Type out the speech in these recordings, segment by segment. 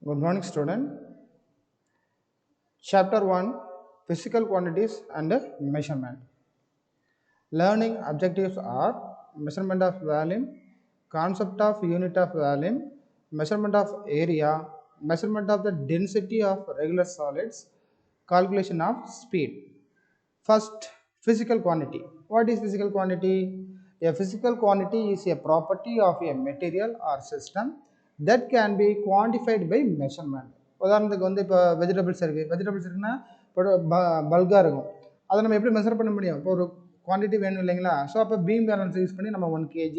Good morning, student. Chapter 1, Physical Quantities and Measurement. Learning objectives are measurement of volume, concept of unit of volume, measurement of area, measurement of the density of regular solids, calculation of speed. First, physical quantity. What is physical quantity? A physical quantity is a property of a material or system that can be quantified by measurement. உதாரணத்துக்கு வந்து இப்போ vegetables இருக்குன்னா இப்போ பல்காக இருக்கும். அதை நம்ம எப்படி மெஷர் பண்ண முடியும்? இப்போ ஒரு குவான்டிட்டி வேணும் இல்லைங்களா? ஸோ அப்போ பீம் பேலன்ஸ் யூஸ் பண்ணி நம்ம 1 kg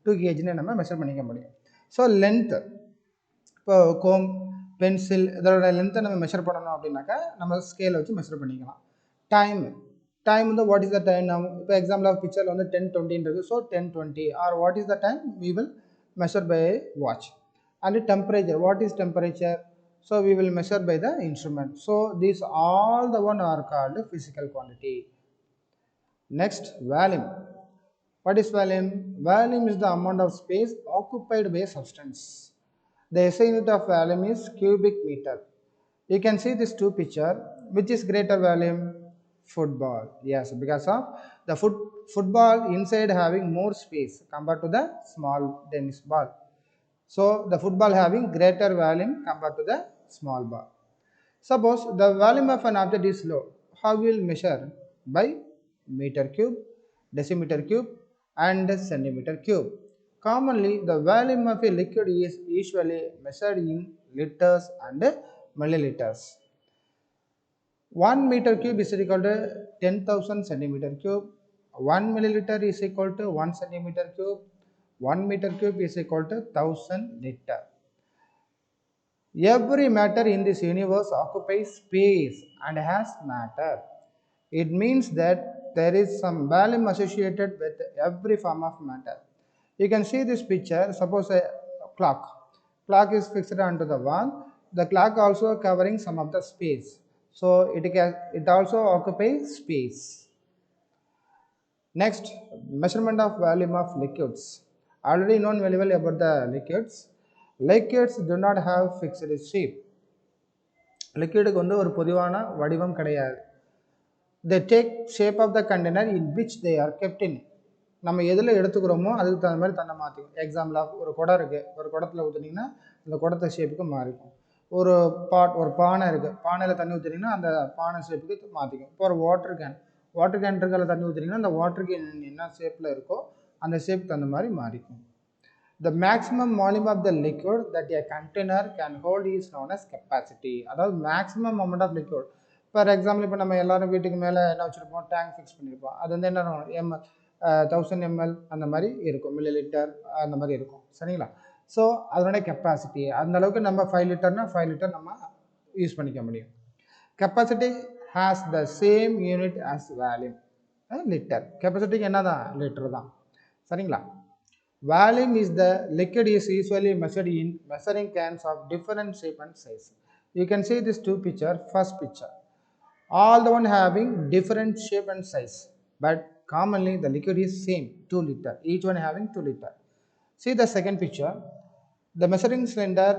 2 kgன்னு நம்ம மெஷர் பண்ணிக்க முடியும். ஸோ லென்த்து, இப்போ கோம், பென்சில் இதோட லென்த்தை நம்ம மெஷர் பண்ணணும் அப்படின்னாக்கா நம்ம ஸ்கேலை வச்சு மெஷர் பண்ணிக்கலாம். டைம் வந்து what is the time now? இப்போ எக்ஸாம்பிள் ஆஃப் பிக்சரில் வந்து 10:20 இருக்குது. So 10:20 or what is the time we will measure by watch. And temperature, what is temperature? So we will measure by the instrument. So these all the one are called physical quantity. Next, volume. What is volume? Volume is the amount of space occupied by a substance. The SI unit of volume is cubic meter. You can see this two picture. Which is greater volume? Football. Yes, because of the football inside having more space compared to the small tennis ball. So the football having greater volume compared to the small ball. Suppose the volume of an object is low. How we will measure? By meter cube, decimeter cube and centimeter cube. Commonly, the volume of a liquid is usually measured in liters and milliliters. 1 meter cube is equal to 10,000 centimeter cube. 1 milliliter is equal to 1 centimeter cube. 1 meter cube is equal to 1000 liter. Every matter in this universe occupies space and has matter. It means that there is some volume associated with every form of matter. You can see this picture. Suppose a clock. Clock is fixed onto the wall. The clock also covering some of the space. So it also occupies space. Next, measurement of volume of liquids. Already known very well about the liquids. Liquids do not have fixed shape. லிக்விடுக்கு வந்து ஒரு பொதுவான வடிவம் கிடையாது. They take shape of the container in which they are kept in. நம்ம எதில் எடுத்துக்கிறோமோ அதுக்கு தகுந்த மாதிரி தன்னை மாற்றிக்கும். எக்ஸாம்பிள் ஆஃப் ஒரு குடம் இருக்குது. ஒரு குடத்தில் ஊற்றுனீங்கன்னா அந்த குடத்தை ஷேப்புக்கு மாறிக்கும். ஒரு பானை இருக்குது. பானையில் தண்ணி ஊற்றுனீங்கன்னா அந்த பானை ஷேப்புக்கு மாற்றிக்கும். இப்போ ஒரு வாட்டர் கேன் இருக்கிற தண்ணி ஊற்றுனீங்கன்னா அந்த வாட்டர் கேன் என்ன ஷேப்பில் இருக்கோ அந்த ஷேப்புக்கு தகுந்த மாதிரி மாறிக்கும். The maximum volume of the liquid that a container can hold is known as capacity. அதாவது maximum amount of liquid. For example இப்போ நம்ம எல்லாரும் வீட்டுக்கு மேலே என்ன வச்சுருப்போம், டேங்க் ஃபிக்ஸ் பண்ணியிருப்போம். அது வந்து என்ன 1000 ml அந்த மாதிரி இருக்கும், மில்லிலிட்டர் அந்த மாதிரி இருக்கும். சரிங்களா? ஸோ அதனுடைய கெப்பாசிட்டி அந்த அளவுக்கு நம்ம 5 லிட்டர்னா 5 லிட்டர் நம்ம யூஸ் பண்ணிக்க முடியும். Capacity has the same unit as volume, litre. கெப்பாசிட்டிக்கு என்ன தான், லிட்டர் தான். சரிங்களா? Volume is the liquid is usually measured in measuring cans of different shape and size. You can see this two picture. First picture, all the one having different shape and size, but commonly the liquid is same, 2 liter, each one having 2 liter. See the second picture, the measuring cylinder,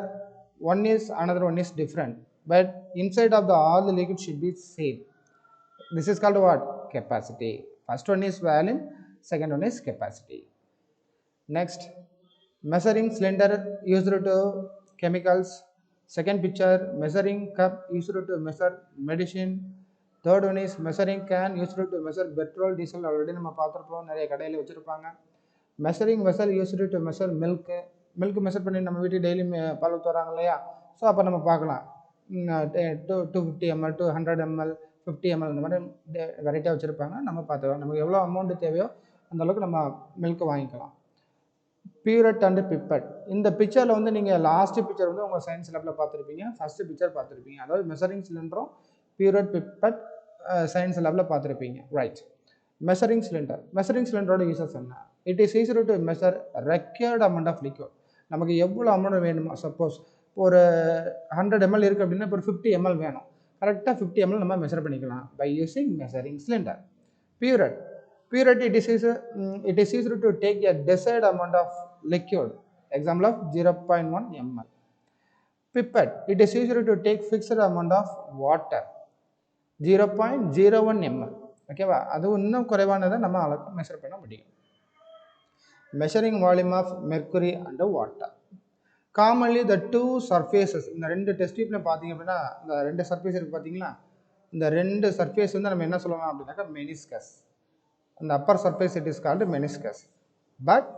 one is another one is different, but inside of the all the liquid should be same. This is called what? Capacity. First one is volume, second one is capacity. Next, measuring cylinder used to chemicals. Second picture, measuring cup used to measure medicine. Third one is measuring can used to measure petrol, diesel. Already நம்ம பார்த்துருப்போம், நிறைய கடையில் வச்சுருப்பாங்க. Measuring vessel used to measure milk measure பண்ணி நம்ம வீட்டுக்கு daily பால் ஊற்றுறாங்க இல்லையா? So அப்போ நம்ம பார்க்கலாம் 250 ml 200 ml 50 ml இந்த மாதிரி வெரைட்டியாக வச்சுருப்பாங்க. நம்ம பார்த்துக்கலாம், நமக்கு எவ்வளோ அமௌண்ட் தேவையோ அந்தளவுக்கு நம்ம மில்க் வாங்கிக்கலாம். Burette and pipette. இந்த பிக்சரில் வந்து நீங்கள் லாஸ்ட் பிக்சர் வந்து உங்கள் சயின்ஸ் லேபில் பார்த்துருப்பீங்க, ஃபஸ்ட்டு பிக்சர் பார்த்துருப்பீங்க. அதாவது மெஷரிங் சிலிண்டரும் பியூரட் பிப்பட் சயின்ஸ் லேபில் பார்த்துருப்பீங்க. ரைட். மெஷரிங் சிலிண்டரோட யூசஸ் என்ன? It is easy to measure required amount of liquid. நமக்கு எவ்வளோ அமௌண்ட் வேணுமோ, சப்போஸ் ஒரு 100 ml இருக்குது அப்படின்னா இப்போ ஒரு 50 ml வேணும், கரெக்டாக 50 ml நம்ம மெஷர் பண்ணிக்கலாம் by using measuring cylinder. Purity, it is easy to take a desired amount of liquid, example of 0.1 ml. pipette, it is used to take fixed amount of water 0.01 ml. ஓகேவா, அது இன்னும் குறைவானதை நம்ம அளக்க measure பண்ண முடியும். Measuring volume of mercury and water. Commonly the two surfaces, இந்த ரெண்டு test டியூப்லையும் பார்த்தீங்க அப்படின்னா இந்த ரெண்டு சர்ஃபேஸ் இருக்குது பார்த்தீங்களா, இந்த ரெண்டு சர்ஃபேஸ் வந்து நம்ம என்ன சொல்லலாம் அப்படின்னாக்கா மெனிஸ்கஸ். அந்த Appar surface it is called meniscus. But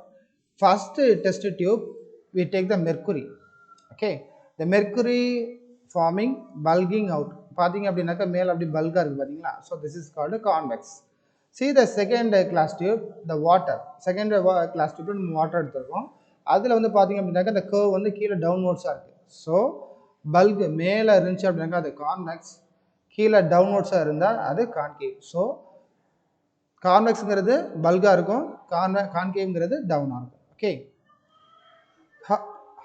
first test tube we take the mercury. Okay, the mercury forming bulging out பாத்தீங்க அப்படினாக்க மேல அப்படி பல்கா இருக்கு பாத்தீங்களா, so this is called convex. See the second class tube, the water. Second class tube நம்ம water எடுத்துறோம். அதுல வந்து பாத்தீங்க அப்படினாக்க the curve வந்து கீழ டவுன்வர்ட்ஸா இருக்கு. so bulk மேல இருந்துச்சு அப்படினாக்க அது convex, கீழ டவுன்வர்ட்ஸா இருந்தா அது concave. so convexங்கிறது பல்கா இருக்கும், concaveங்கிறது டவுனா இருக்கும். okay,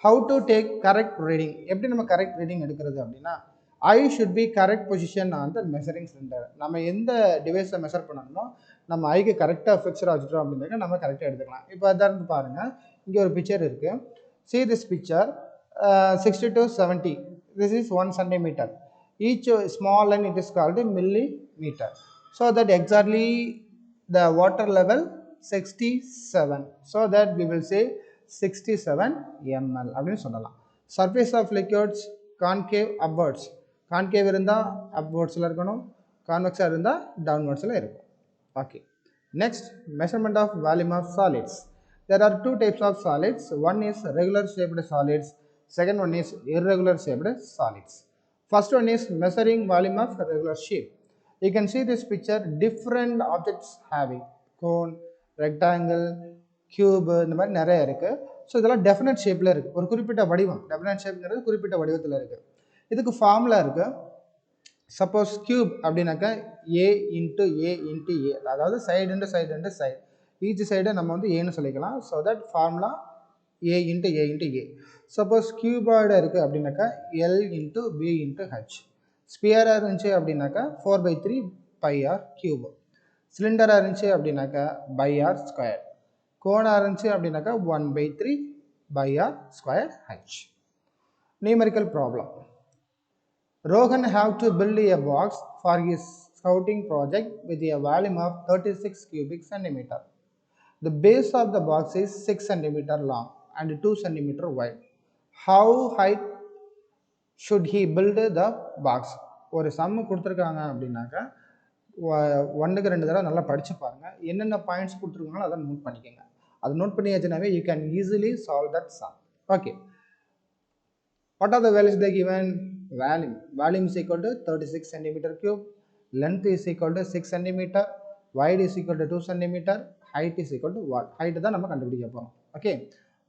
how to take correct reading, எப்படி நம்ம கரெக்ட் ரீடிங் எடுக்கிறது அப்படின்னா, I should be correct position on the measuring cylinder. நம்ம எந்த டிவைஸை மெஷர் பண்ணணுமோ நம்ம ஐக்கு கரெக்டாக ஃபிக்ஸடாக வச்சுட்டோம் அப்படின்னா நம்ம கரெக்டாக எடுத்துக்கலாம். இப்போ அதான் பாருங்கள், இங்கே ஒரு பிக்சர் இருக்குது. see this picture, 60 to 70, this is 1 centimeter. each small line it is called millimeter. so that exactly the water level 67, so that we will say 67 ml அப்படின்னு சொல்லலாம். surface of liquids concave upwards, concave இருந்தால் upwardsல இருக்கணும், convex இருந்தால் downwardsல இருக்கும். okay, next measurement of volume of solids. there are two types of solids. one is regular shaped solids, second one is irregular shaped solids. first one is measuring volume of regular shape. you can see this picture, different objects having cone, rectangle, cube, இந்த மாதிரி நிறைய இருக்குது. So இதெல்லாம் definite ஷேப்பில் இருக்குது, ஒரு குறிப்பிட்ட வடிவம். டெஃபினட் ஷேப்ங்கிறது குறிப்பிட்ட வடிவத்தில் இருக்குது. இதுக்கு ஃபார்முலா இருக்குது. சப்போஸ் கியூப் அப்படின்னாக்கா ஏ இன்ட்டு ஏ இன்ட்டு ஏ, அதாவது side into side into side, each சைடை நம்ம வந்து ஏன்னு சொல்லிக்கலாம். So that formula a into a into a. Suppose cuboid இருக்குது அப்படின்னாக்கா L into B into H. ஸ்பியராக இருந்துச்சு அப்படின்னாக்கா 4/3 பை ஆர் கியூப். சிலிண்டராக இருந்துச்சு அப்படின்னாக்கா பை ஆர் ஸ்கொயர். கோணா இருந்துச்சு அப்படின்னாக்கா 1/3 by r square h. Numerical problem. Rohan have to build a box for his scouting project with a volume of 36 cubic centimeter. The base of the box is 6 centimeter long and 2 centimeter wide. How high should he build the box? ஒரு சம்மு கொடுத்துருக்காங்க அப்படின்னாக்கா 1க்கு 2 தடவை நல்லா படிச்சு பாருங்க, என்னென்ன points கொடுத்துருக்காங்களோ அதை நோட் பண்ணிக்கோங்க. அதை note பண்ணியாச்சுனாவே you can easily solve that sum. okay, what are the values they given? volume is equal to 36 centimeter cube, length is equal to 6 centimeter, wide is equal to 2 centimeter, height is equal to what? height தான் நம்ம கண்டுபிடிக்க போறோம். okay,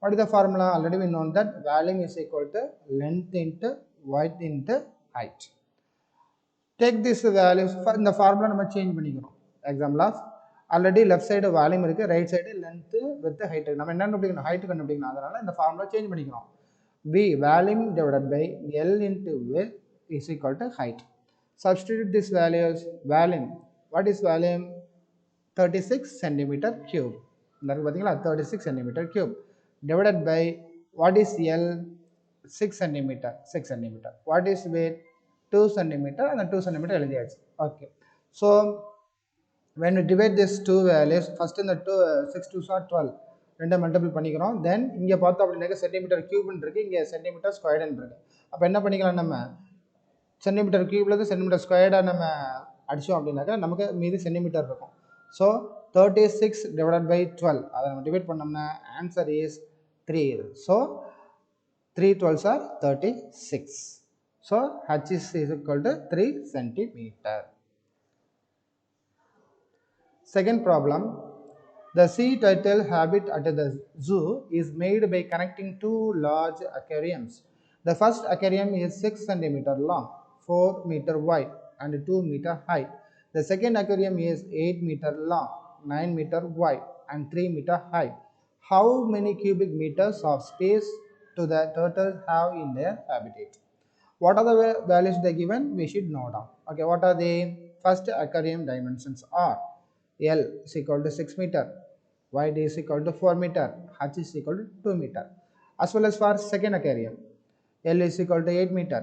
what is the formula? already we know that volume is equal to length into width into height. take this values, இந்த formula நம்ம change பண்ணிக்கிறோம். example of already left side volume இருக்குது, right side length with height. நம்ம என்ன கண்டுபிடிக்கணும்? Height கண்டுபிடிக்கணும். அதனால் இந்த ஃபார்முலா சேஞ்ச் பண்ணிக்கிறோம். V volume divided by L into width is equal to height. Substitute these values. Volume, what is volume? 36 centimeter cube. இந்த பார்த்தீங்களா 36 centimeter cube divided by what is L? 6 centimeter. 6 centimeter. What is weight? 2 centimeter and 2 centimeter எழுதியாச்சு. okay, so when we divide this two values, first in the 6 2s are 12, ரெண்டை multiple பண்ணிக்கிறோம். தென் இங்கே பார்த்தோம் அப்படின்னாக்க centimetre கியூப்னு இருக்குது, இங்கே சென்டிமீட்டர் ஸ்கொயர்டுன்னு இருக்குது. அப்போ என்ன பண்ணிக்கலாம், நம்ம சென்டிமீட்டர் கியூப்லேருந்து சென்டிமீட்டர் ஸ்கொயர்டாக நம்ம அடித்தோம் அப்படின்னாக்கா நமக்கு மீது சென்டிமீட்டர் இருக்கும். ஸோ 36 divided by 12, அதை நம்ம டிவைட் பண்ணோம்னா answer is 3. So 3 12s are 36. So H is equal to 3 centimeter. Second problem, the sea turtle habit at the zoo is made by connecting two large aquariums. The first aquarium is 6 centimeter long, 4 meter wide and 2 meter high. The second aquarium is 8 meter long, 9 meter wide and 3 meter high. How many cubic meters of space do the turtles have in their habitat? What are the values they given? We should know down. okay, what are the first aquarium dimensions are? L is equal to 6 meter, wide is equal to 4 meter, H is equal to 2 meter. As well as for second aquarium, L is equal to 8 meter,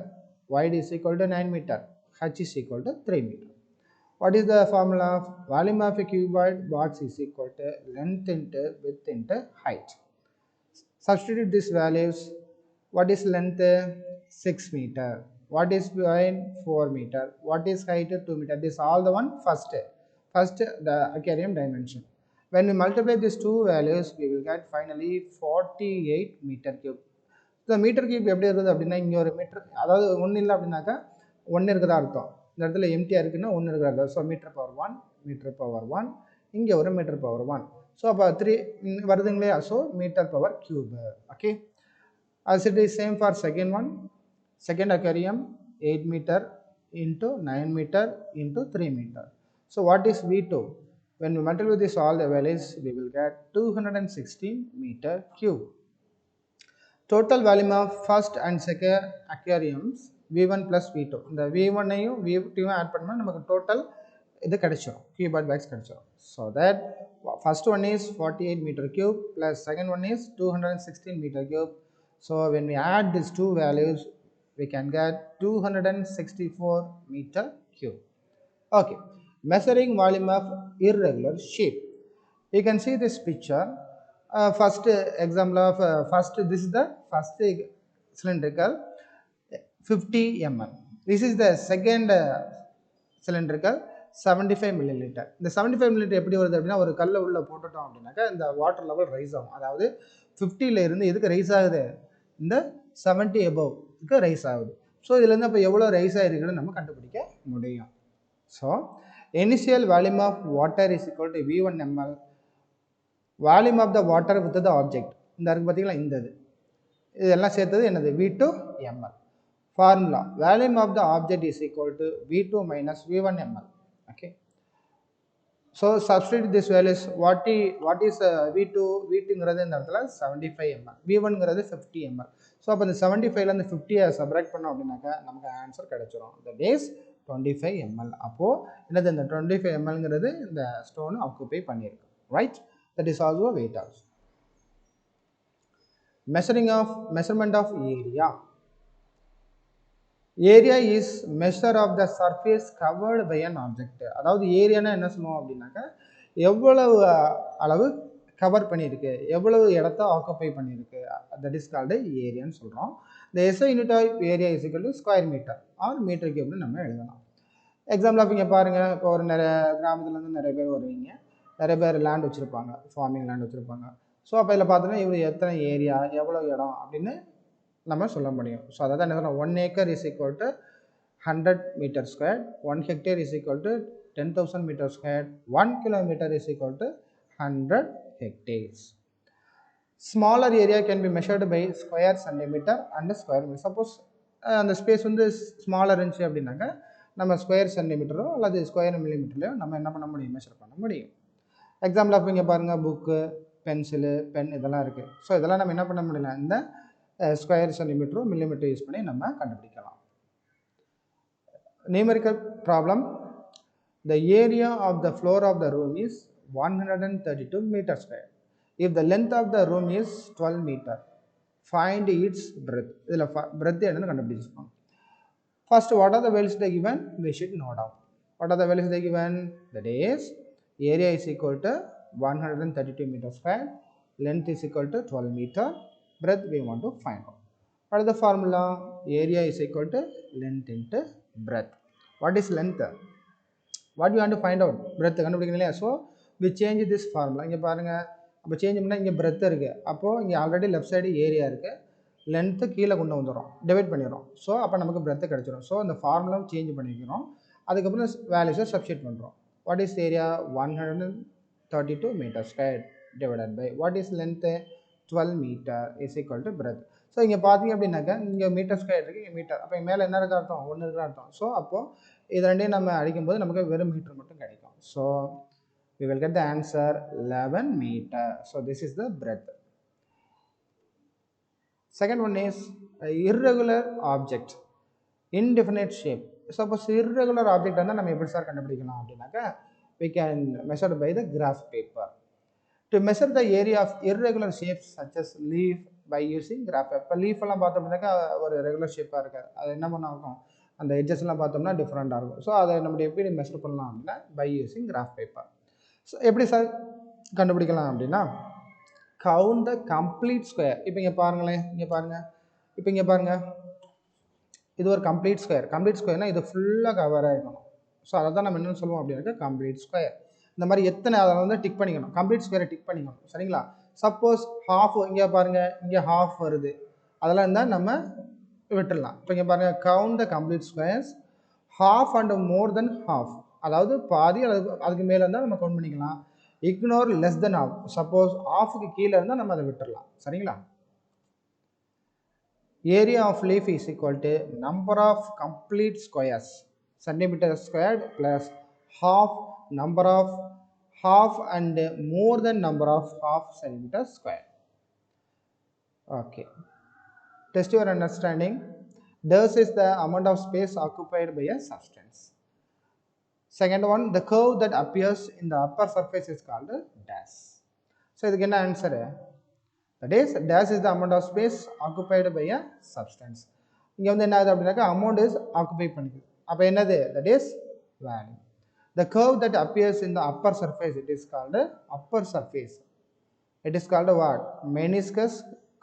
wide is equal to 9 meter, h is equal to 3 meter. What is the formula of volume of a cuboid box is equal to length into width into height. Substitute these values. What is length? 6 meter. What is wide? 4 meter. What is height? 2 meter. This is all the one first the aquarium dimension. When we multiply these two values, we will get finally 48 meter cube. The meter cube எப்படி இருக்குது அப்படின்னா இங்கே ஒரு metre, அதாவது ஒன்றும் இல்லை அப்படின்னாக்கா ஒன்று இருக்கிறதா அர்த்தம். இந்த இடத்துல எம்டியாக இருக்குன்னா ஒன்று இருக்கிற அர்த்தம். So metre power 1, metre power 1, இங்கே ஒரு மீட்டர் பவர் 1. ஸோ அப்போ 3 வருதுங்களே. So metre power cube. Okay, as it is same for second one. Second aquarium 8 meter into 9 meter into 3 meter. So what is V2? When we multiply this all the values, we will get 216 meter cube. Total volume of first and second aquariums V1 plus V2. இந்த V1 ஐயும் V2 add பண்ணா நமக்கு total இது கிடைச்சிரும், cuboid bags கிடைச்சிரும். So that first one is 48 meter cube plus second one is 216 meter cube. So when we add these two values, we can get 264 meter cube. Okay, measuring volume of irregular shape. You can see this picture. First example of this is the first cylindrical 50 mm. This is the second cylindrical 75 milliliter. இந்த 75 milliliter எப்படி வருது அப்படின்னா, ஒரு கல்லை உள்ள போட்டுட்டோம் அப்படின்னாக்கா இந்த வாட்டர் லெவல் ரைஸ் ஆகும். அதாவது 50ல இருந்து எதுக்கு ரைஸ் ஆகுது, இந்த 70 above ரைஸ் ஆகுது. ஸோ இதுலேருந்து அப்போ எவ்வளோ ரைஸ் ஆகிருக்குன்னு நம்ம கண்டுபிடிக்க முடியும். So initial volume of water is equal to V1 ml, volume of the water with the object இந்த இருக்குது பார்த்தீங்களா, இந்த இதெல்லாம் சேர்த்தது என்னது, V2 ml. Formula volume of the object is equal to V2 minus V1 ml. Okay, so substitute this values. What is V2ங்கிறது இந்த இடத்துல 75 ml, V1ங்கிறது 50 ml. ஸோ அப்போ இந்த 75லேருந்து 50 சப்ராக்ட் பண்ணோம் அப்படின்னாக்கா நமக்கு ஆன்சர் கிடைச்சிரும். That is 25 ml. அப்போது என்னது, இந்த 25 mlங்கிறது இந்த ஸ்டோனு ஆக்குபை பண்ணியிருக்கு. Right, that is also weight also. Measurement of area. Area is measure of the surface covered by an object. அதாவது ஏரியானா என்ன சொல்லுவோம் அப்படின்னாக்கா, எவ்வளவு அளவு கவர் பண்ணியிருக்கு, எவ்வளவு இடத்த ஆக்குபை பண்ணியிருக்கு, தட் இஸ் கால்டு ஏரியான்னு சொல்கிறோம். இந்த SI unit of area is equal to square metre or metre கியூப்னு நம்ம எழுதலாம். எக்ஸாம்பிள் ஆஃப் இங்கே பாருங்கள், இப்போ ஒரு நிறைய கிராமத்துலேருந்து நிறைய பேர் வருவீங்க, நிறைய பேர் லேண்ட் வச்சுருப்பாங்க, ஃபார்மிங் லேண்ட் வச்சுருப்பாங்க. ஸோ அப்போ இதில் பார்த்தோன்னா இவர் எத்தனை ஏரியா, எவ்வளோ இடம் அப்படின்னு நம்ம சொல்ல முடியும். ஸோ அதாவது என்ன சொல்கிறோம், 1 acre is equal to 100 metre square, 1 hectare is equal to 10,000 metre square, 1 kilometer is equal to 100 hectares. Smaller area can be measured by square centimeter and square meter. Suppose அந்த ஸ்பேஸ் வந்து smaller இருந்துச்சு அப்படின்னாக்கா நம்ம square சென்டிமீட்டரோ அல்லது square மில்லிமீட்டர்லையோ நம்ம என்ன பண்ண முடியும், மெஷர் பண்ண முடியும். எக்ஸாம்பிள் அப்போ இங்கே பாருங்கள், புக்கு, பென்சிலு, பென் இதெல்லாம் இருக்குது. ஸோ இதெல்லாம் நம்ம என்ன பண்ண முடியல, இந்த ஸ்கொயர் சென்டிமீட்டரோ மில்லிமீட்டர் யூஸ் பண்ணி நம்ம கண்டுபிடிக்கலாம். Numerical problem. The area of the floor of the room is 132 meter square. If the length of the room is 12 meter, find its breadth. இதில் breadth என்னன்னு கண்டுபிடிச்சிருக்கோம். First, what are the values they given? We should know down. What are the values they given? That is, area is equal to 132 meter square, length is equal to 12 meter, breadth we want to find out. What is the formula? Area is equal to length into breadth. What is length? What you want to find out? Breadth கண்டுபிடிக்கணும் இல்லையா? So we change this formula. இங்கே பாருங்கள், அப்போ change பண்ணால் இங்கே breadth இருக்குது, அப்போது இங்கே ஆல்ரெடி லெஃப்ட் சைடு ஏரியா இருக்குது, லென்த்து கீழே கொண்டு வந்துடும், டிவைட் பண்ணிடுறோம். ஸோ அப்போ நமக்கு breadth கிடச்சிடும். ஸோ இந்த ஃபார்முலாவும் சேஞ்ச் பண்ணிக்கிறோம், அதுக்கப்புறம் வேல்யூஸை சப்ஸ்டிட் பண்ணுறோம். What is area? 132 metre square divided by what is length? 12 metre is equal to breadth. So இங்கே பார்த்தீங்க அப்படின்னாக்கா இங்கே மீட்டர் ஸ்கொயர் இருக்குது, இங்கே மீட்டர், அப்போ மேலே என்ன இருக்க அர்த்தம்? 1 இருக்கிற அர்த்தம். ஸோ அப்போது இது ரெண்டையும் நம்ம அடிக்கும்போது நமக்கு வெறும் மீட்டர் மட்டும் கிடைக்கும். So we will get the answer 11 meter. So this is the breadth. Second one is irregular object, indefinite shape. Suppose irregular object வந்து நம்ம எப்படி சார் கண்டுபிடிக்கலாம் அப்படின்னாக்கா, we can measure by the graph paper. To measure the area of irregular shapes such as leaf, by using graph paper. இப்போ leaf எல்லாம் பார்த்தோம் அப்படின்னாக்கா ஒரு ரெகுலர் ஷேப்பாக இருக்காது, அது என்ன பண்ண இருக்கும், அந்த எட்ஜஸ்லாம் பார்த்தோம்னா டிஃப்ரெண்ட்டாக இருக்கும். ஸோ அதை நம்ம எப்படி மெஷர் பண்ணலாம் அப்படின்னா by using graph paper. So எப்படி சார் கண்டுபிடிக்கலாம் அப்படின்னா கவுண்ட் த கம்ப்ளீட் ஸ்கொயர். இப்போ இங்கே பாருங்களேன், இங்கே பாருங்கள், இப்போ இங்கே பாருங்கள், இது ஒரு கம்ப்ளீட் ஸ்கொயர். கம்ப்ளீட் ஸ்கொயர்னால் இது ஃபுல்லாக கவர் ஆகிக்கணும். ஸோ அதை தான் நம்ம என்ன சொல்லுவோம் அப்படின்னாக்கா கம்ப்ளீட் ஸ்கொயர். இந்த மாதிரி எத்தனை அதை வந்து டிக் பண்ணிக்கணும், கம்ப்ளீட் ஸ்கொயரை டிக் பண்ணிக்கணும், சரிங்களா. சப்போஸ் ஹாஃப் இங்கே பாருங்கள், இங்கே ஹாஃப் வருது, அதெல்லாம் இருந்தால் நம்ம விட்டுடலாம். இப்போ இங்கே பாருங்கள், count the complete squares half and more then half, அதாவது பாதி அல்லது அதுக்கு மேலே இருந்தால் நம்ம கவுண்ட் பண்ணிக்கலாம். Ignore less then half, suppose ஹாஃபுக்கு கீழே இருந்தால் நம்ம அதை விட்டுடலாம், சரிங்களா. Area of leaf is equal to number of complete squares centimetre squared plus half number of half and more than number of half centimeter square. Okay, test your understanding. This is the amount of space occupied by a substance. Second one, the curve that appears in the upper surface is called dash. So this is the answer. That is, dash is the amount of space occupied by a substance. இங்கே வந்து என்ன ஆகுது அப்படின்னாக்கா amount is occupied பண்ணிக்குது. அப்போ என்னது, that is value. The curve that appears in the upper surface, it is called upper surface. It is called what? Meniscus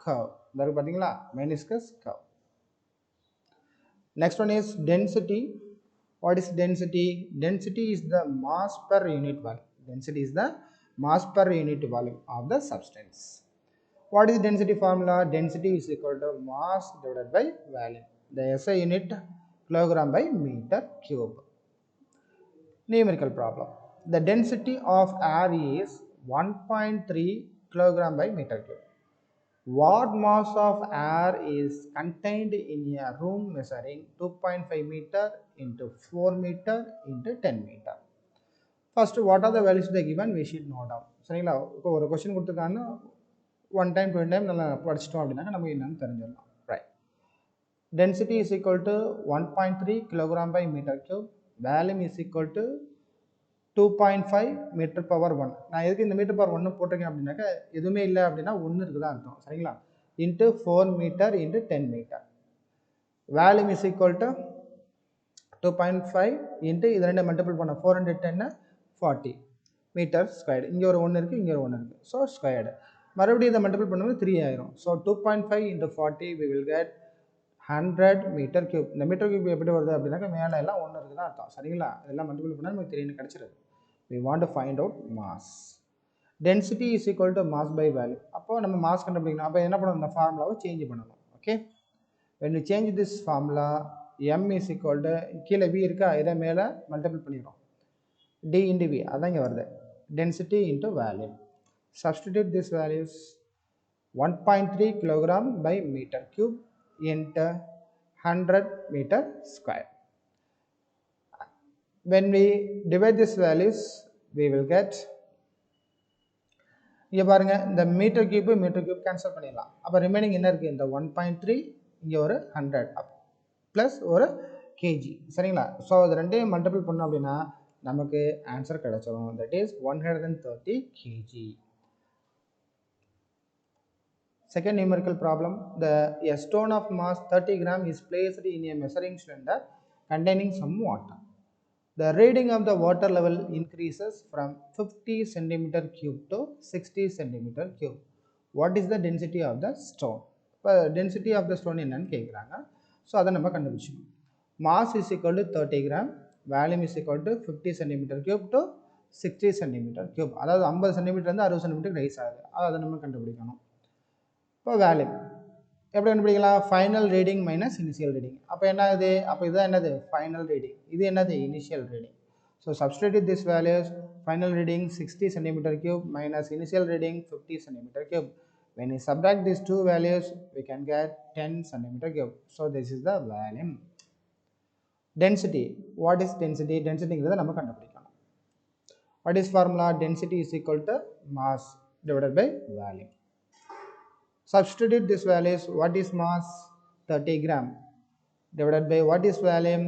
curve. That is meniscus curve. Next one is density. What is density? Density is the mass per unit volume. Density is the mass per unit volume of the substance. What is density formula? Density is equal to mass divided by volume. The SI unit kilogram by meter cube. Numerical problem. The density of air is 1.3 kilogram by meter cube. What mass of air is contained in a room measuring 2.5 meter into 4 meter into 10 meter? First, what are the values they given? We should know down. சரிங்களா, இப்போ ஒரு question கொடுத்துருக்காங்கன்னா 1 time 2 time நல்லா படிச்சிட்டோம் அப்படின்னா நமக்கு என்னன்னு தெரிஞ்சிடலாம். Right, density is equal to 1.3 kilogram by meter cube. Volume is equal to 2.5 meter power 1. நான் எதுக்கு இந்த மீட்டர் பவர் 1 போட்டிருக்கேன் அப்படின்னாக்கா எதுவுமே இல்லை அப்படின்னா 1 இருக்குதான் அர்த்தம், சரிங்களா. Into 4 metre into 10 metre. Volume is equal to 2.5 into இது ரெண்டு மல்டிபிள் பண்ண 4 into 10 40 மீட்டர் ஸ்கொயர்டு. இங்கே ஒரு 1 இருக்குது, இங்கே ஒரு 1 இருக்குது, ஸோ ஸ்கொயர்டு. மறுபடியும் இதை மல்டிபிள் பண்ணும்போது 3 ஆயிரும். So 2.5 into 40 we will get 100 metre cube. இந்த மீட்டர் கியூப் எப்படி வருது அப்படின்னாக்கா மேலே எல்லாம் 1 இருக்குது தான் அர்த்தம், சரிங்களா. இதெல்லாம் மல்டிபிள் பண்ணால் நமக்கு தெரியும் கிடச்சிருது. We want to find out mass. Density is equal to mass by value. அப்போ நம்ம மாஸ் கண்டுபிடிக்கணும். அப்போ என்ன பண்ணணும், இந்த ஃபார்முலாவை சேஞ்ச் பண்ணணும். Okay, when we change this formula, m is equal to கீழே v இருக்கா, இதை மேலே மல்டிபிள் பண்ணிடுறோம், d into v, அதான் இங்கே வருது, density into value. Substitute these values. 1.3 kilogram by meter cube into 100 meter square. When we divide these values, we will get, இங்கே பாருங்கள், இந்த மீட்டர் கியூப் கேன்சல் பண்ணிடலாம். அப்போ ரிமைனிங் என்ன இருக்குது, இந்த 1.3 இங்கே ஒரு 100 ப்ளஸ் ஒரு கேஜி, சரிங்களா. ஸோ இது ரெண்டையும் மல்டிபிள் பண்ணோம் அப்படின்னா நமக்கு ஆன்சர் கிடைச்சிடும். That is 130 kg. Second numerical problem. A stone of mass 30 gram is placed in a measuring cylinder containing some water. The reading of the water level increases from 50 centimeter cube to 60 centimeter cube. What is the density of the stone? இப்போ density of the stone என்னன்னு கேட்குறாங்க. So அதை நம்ம கண்டுபிடிச்சோம். Mass is equal to 30 gram, volume is equal to 50 centimeter cube to 60 centimeter cube. அதாவது 50 சென்டிமீட்டர்லேருந்து 60 centimetre rice ஆகுது, அதை நம்ம கண்டுபிடிக்கணும். இப்போ வேல்யூம் எப்படி கண்டுபிடிக்கலாம், final reading minus initial reading. அப்போ என்ன ஆகுது, அப்போ இதுதான் என்னது ஃபைனல் ரீடிங், இது என்னது initial reading. So substitute this values. Final reading 60 centimetre cube minus initial reading 50 centimetre cube. When you subtract these two values, we can get 10 centimeter cube. So this is the volume. Density. What is density? Density நம்ம கண்டுபிடிக்கணும். What is formula? Density is equal to mass divided by volume. Substitute these values. What is mass? 30 gram divided by what is volume?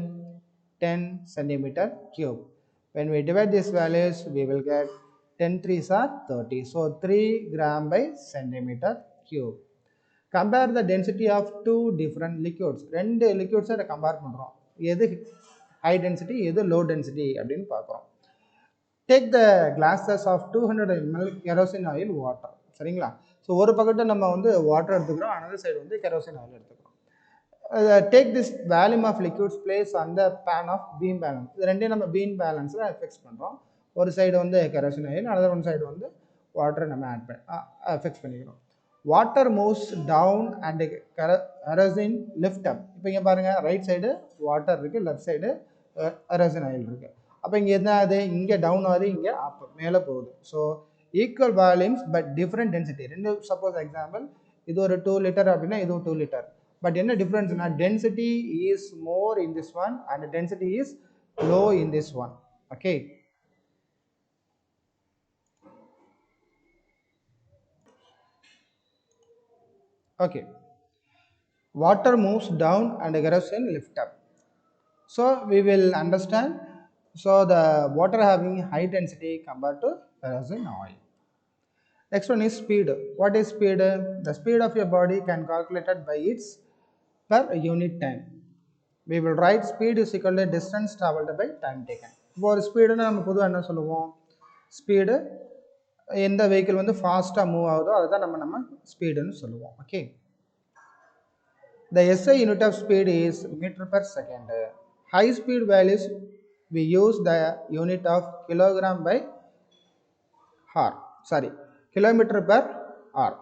10 centimeter cube. When we divide these values, we will get 10 3s are 30. So 3 gram by centimeter cube. Compare the density of two different liquids. ரெண்டு liquids compare பண்ணுறோம். எது high density, எது low density அப்படின்னு பார்க்குறோம். Take the glasses of 200 ml kerosene oil water. சரிங்களா? So ஒரு பக்கத்தை நம்ம வந்து வாட்டர் எடுத்துக்கிறோம், another சைடு வந்து kerosene oil எடுத்துக்கிறோம். Take this volume of liquids place on the pan of beam balance. இது ரெண்டையும் நம்ம beam balanceல ஃபிக்ஸ் பண்ணுறோம். ஒரு சைடு வந்து kerosene oil, another one side வந்து வாட்டரை நம்ம ஃபிக்ஸ் பண்ணிக்கிறோம். Water moves down and kerosene lift up. இப்போ இங்கே பாருங்கள், ரைட் சைடு வாட்டர் இருக்குது, லெஃப்ட் சைடு kerosene oil இருக்குது. அப்போ இங்கே என்ன ஆகுது, இங்கே டவுன் ஆகுது, இங்கே அப் மேலே போகுது. So equal volumes but different density. ரெண்டு சப்போஸ் எக்ஸாம்பிள், இது ஒரு 2 லிட்டர் அப்படின்னா இதுவும் 2 லிட்டர். பட் என்ன டிஃப்ரென்ஸ்னா, density is more in this one and density is low in this one. Okay, okay, water moves down and kerosene lift up. So we will understand, so the water having high density compared to kerosene oil. Next one is speed. What is speed? The speed of your body can calculated by its per unit time. We will write speed is equal to distance traveled by time taken. இப்போ ஒரு ஸ்பீடுன்னு நம்ம பொதுவாக என்ன சொல்லுவோம், speed எந்த vehicle வந்து ஃபாஸ்ட்டாக move ஆகுதோ அதை தான் நம்ம ஸ்பீடுன்னு சொல்லுவோம். Okay, the SI unit of speed is meter per second. High speed values we use the unit of kilogram by hour. Sorry, kilometer per hour.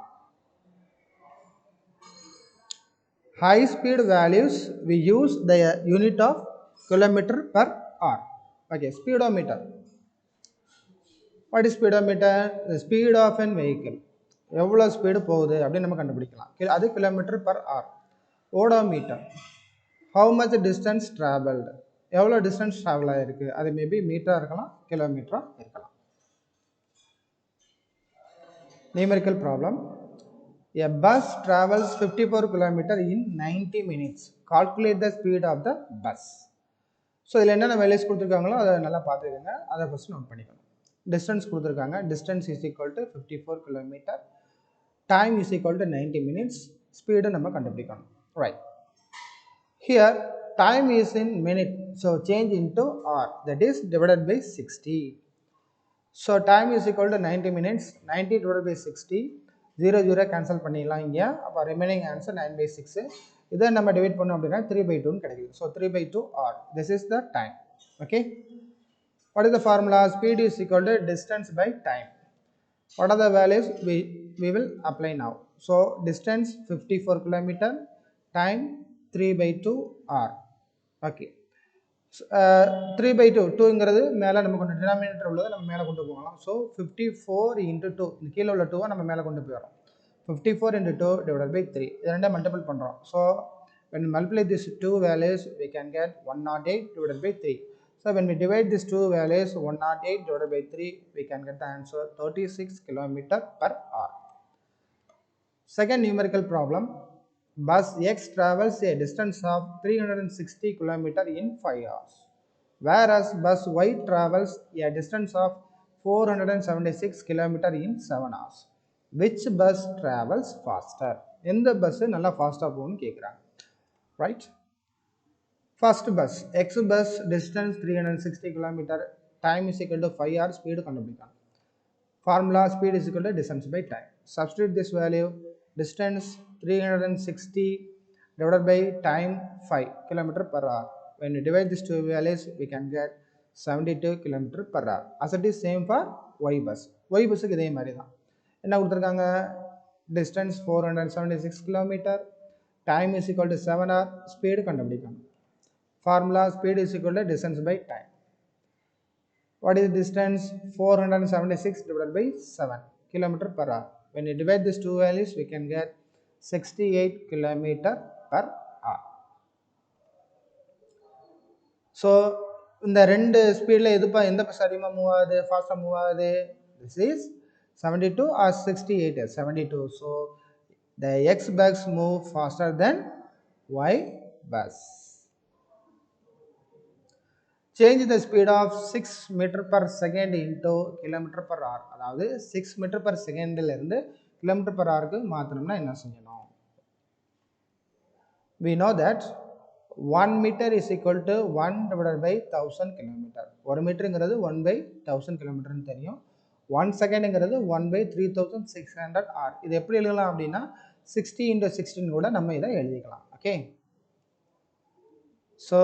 High speed values we use the unit of kilometer per hour. Okay, speedometer. What is speedometer? The speed of an vehicle. எவ்வளோ speed போகுது அப்படின்னு நம்ம கண்டுபிடிக்கலாம். அது kilometre per hour. Odometer, how much distance travelled, எவ்வளோ distance travel ஆகிருக்கு, அது maybe மீட்டராக இருக்கலாம், கிலோமீட்டராக இருக்கலாம். Numerical problem. A bus travels 54 km in 90 minutes. Calculate the speed of the bus. So இதில் என்னென்ன வேல்யூஸ் கொடுத்துருக்காங்களோ அதை நல்லா பார்த்துக்கோங்க, அதை ஃபஸ்ட் நோட் பண்ணிக்கணும். டிஸ்டன்ஸ் கொடுத்துருக்காங்க, distance is equal to 54 km, time is equal to 90 minutes, ஸ்பீடை நம்ம கண்டுபிடிக்கணும். Right. Here time is in minute, so change into hour, that is divided by 60. So time is equal to 90 minutes, 90 divided by 60, 0 0 cancel பண்ணிடலாம் இங்கே. அப்போ remaining answer 9/6. இதை நம்ம divide பண்ணோம் அப்படின்னா 3/2 கிடைக்குது. So 3/2 hour. This is the time. Okay. What is the formula? Speed is equal to distance by time. What are the values we will apply now? So distance 54 km, time 3/2 hour. Okay. 3/2, 2ங்கிறது மேலே நம்ம கொண்டு denominator உள்ளதை நம்ம மேலே கொண்டு போகலாம். So 54 × 2, இந்த கீழே உள்ள 2 நம்ம மேலே கொண்டு போயிடும். 54 × 2 divided by 3, இது ரெண்டே மல்டிபிள் பண்ணுறோம். So when we multiply these two values we can get 108 divided by 3. So when we divide these two values, 108 divided by 3, we can get the answer 36 km per hour. Second numerical problem. Bus X travels a distance of 360 km in 5 hours, whereas bus Y travels a distance of 476 km in 7 hours. Which bus travels faster? எந்த bus நல்லா ஃபாஸ்ட்டாக போகும்னு கேட்குறாங்க. Right, first bus X bus distance 360 km, time is equal to 5 hours, speed கண்டுபிடிக்கலாம். Formula speed is equal to distance by time. Substitute this value, distance 360 divided by time 5 km per hour. When we divide these two values, we can get 72 km per hour. As it is same for Y bus. Y bus க்கு இதே மாதிரி தான். என்ன கொடுத்துருக்காங்க, distance 476 km, time is equal to 7 hour, speed கண்டுபிடிக்கணும். Formula speed is equal to distance by time. What is distance? 476 divided by 7 km per hour. When you divide these two values, we can get 68 km per hour. So இந்த ரெண்டு ஸ்பீடில் எந்த bus அதிகமாக move ஆகுது, ஃபாஸ்ட்டாக move ஆகுது? This is 72 or 68? 72. So the X bus move faster than Y bus. Change the speed of 6 meter per second into kilometer per hour. அதாவது 6 meter per second இருந்து kilometer per hour க்கு மாற்றணும்னா என்ன செய்யணும்? we know that 1 meter is equal to 1 divided by 1000 kilometer. 1 மீட்டருங்கிறது 1 by 1000 கிலோமீட்டர்னு தெரியும். 1 செகண்டுங்கிறது 1 by 3600 r. இது எப்படி எழுதலாம் அப்படின்னா 60 into 16 கூட நம்ம இதை எழுதிக்கலாம். Okay, so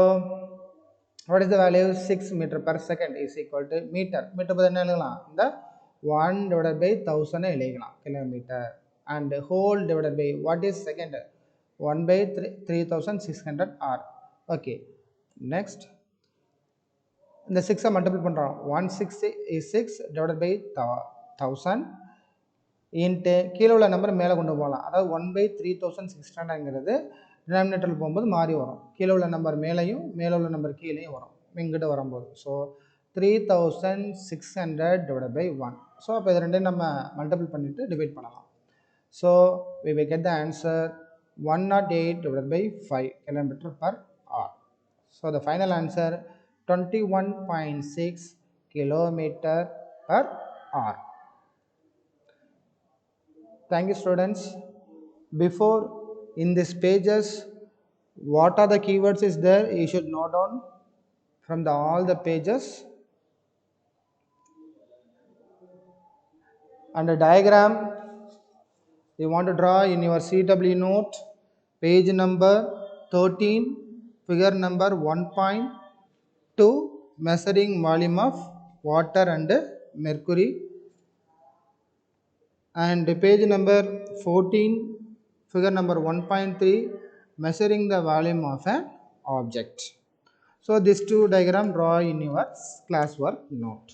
what is the value? 6 meter per second is equal to meter. Metre பற்றி என்ன எழுதலாம்? இந்த 1 divided by 1000 எழுதிக்கலாம் kilometre. and whole divided by what is second? 1 by 3600 r. okay, next இந்த 6 மல்டிபிள் பண்ணுறோம். 160 is 6 divided by 1000 இன்ட்டு கீழே உள்ள number மேலே கொண்டு போகலாம். அதாவது 1 by 3600ங்கிறது டினாமினேட்டரில் போகும்போது மாறி வரும். கீழே உள்ள நம்பர் மேலேயும் மேலே உள்ள நம்பர் கீழேயும் வரும் இங்கிட்ட வரும்போது. So 3600 divided by 1. ஸோ அப்போ இது ரெண்டையும் நம்ம மல்டிபிள் பண்ணிவிட்டு டிவைட் பண்ணலாம். So we will get the answer 108 divided by 5 kilometer per hour. So the final answer 21.6 kilometer per hour. Thank you students. Before in these pages what are the keywords is there, you should note down from all the pages, and a diagram you want to draw in your CW note, page number 13, figure number 1.2, measuring volume of water and mercury, and page number 14, figure number 1.3, measuring the volume of an object. So these two diagram draw in your classwork note.